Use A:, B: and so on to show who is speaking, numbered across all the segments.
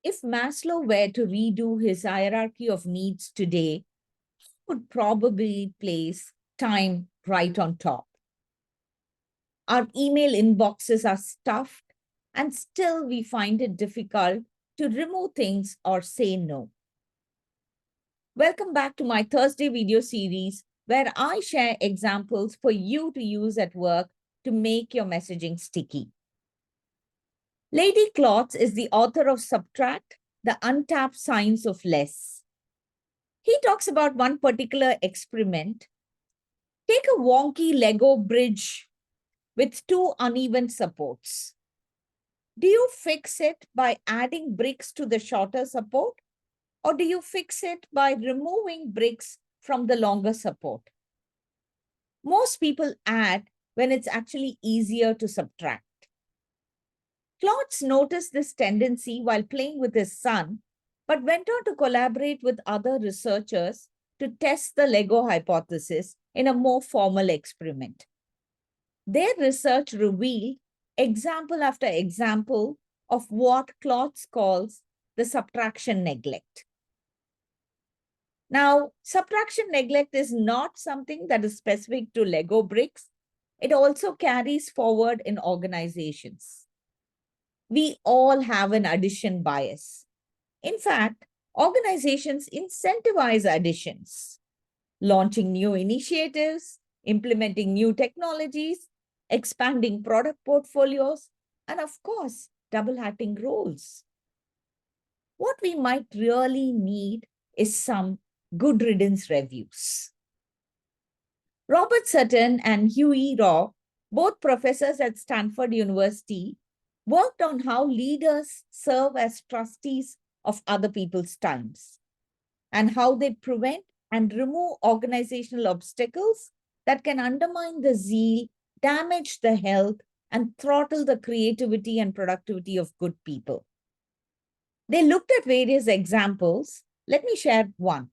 A: If Maslow were to redo his hierarchy of needs today, he would probably place time right on top. Our email inboxes are stuffed, and still we find it difficult to remove things or say no. Welcome back to my Thursday video series, where I share examples for you to use at work to make your messaging sticky. Lady Klotz is the author of Subtract, the Untapped Science of Less. He talks about one particular experiment. Take a wonky Lego bridge with two uneven supports. Do you fix it by adding bricks to the shorter support, or do you fix it by removing bricks from the longer support? Most people add when it's actually easier to subtract. Klotz noticed this tendency while playing with his son, but went on to collaborate with other researchers to test the Lego hypothesis in a more formal experiment. Their research revealed example after example of what Klotz calls the subtraction neglect. Now, subtraction neglect is not something that is specific to Lego bricks. It also carries forward in organizations. We all have an addition bias. In fact, organizations incentivize additions, launching new initiatives, implementing new technologies, expanding product portfolios, and of course, double-hatting roles. What we might really need is some good riddance reviews. Robert Sutton and Huey Raw, both professors at Stanford University, worked on how leaders serve as trustees of other people's times and how they prevent and remove organizational obstacles that can undermine the zeal, damage the health, and throttle the creativity and productivity of good people. They looked at various examples. Let me share one.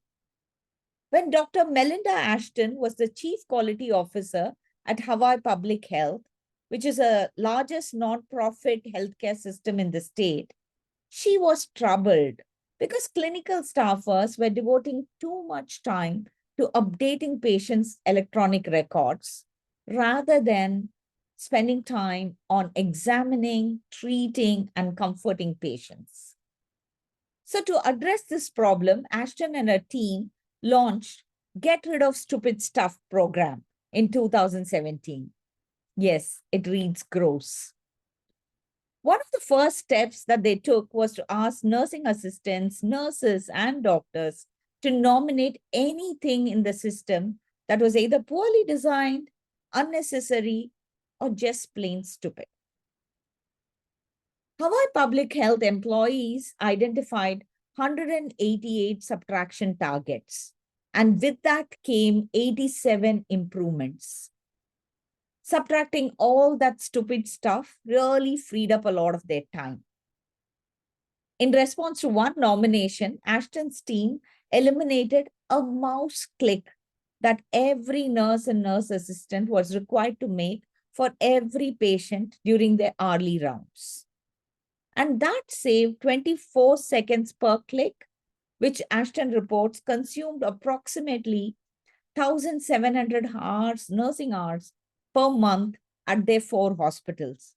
A: When Dr. Melinda Ashton was the Chief Quality Officer at Hawaii Public Health, which is the largest nonprofit healthcare system in the state, she was troubled because clinical staffers were devoting too much time to updating patients' electronic records rather than spending time on examining, treating, and comforting patients. So to address this problem, Ashton and her team launched Get Rid of Stupid Stuff program in 2017. Yes, it reads gross. One of the first steps that they took was to ask nursing assistants, nurses, and doctors to nominate anything in the system that was either poorly designed, unnecessary, or just plain stupid. Hawaii Public Health employees identified 188 subtraction targets, and with that came 87 improvements. Subtracting all that stupid stuff really freed up a lot of their time. In response to one nomination, Ashton's team eliminated a mouse click that every nurse and nurse assistant was required to make for every patient during their hourly rounds. And that saved 24 seconds per click, which Ashton reports consumed approximately 1,700 hours, nursing hours per month at their 4 hospitals.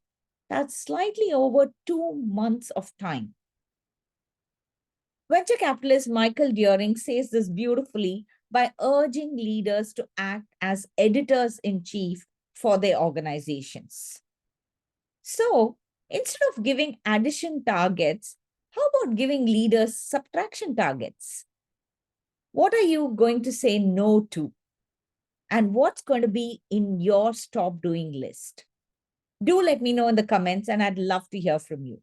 A: That's slightly over 2 months of time. Venture capitalist Michael Deering says this beautifully by urging leaders to act as editors-in-chief for their organizations. So, instead of giving addition targets, how about giving leaders subtraction targets? What are you going to say no to? And what's going to be in your stop doing list? Do let me know in the comments, and I'd love to hear from you.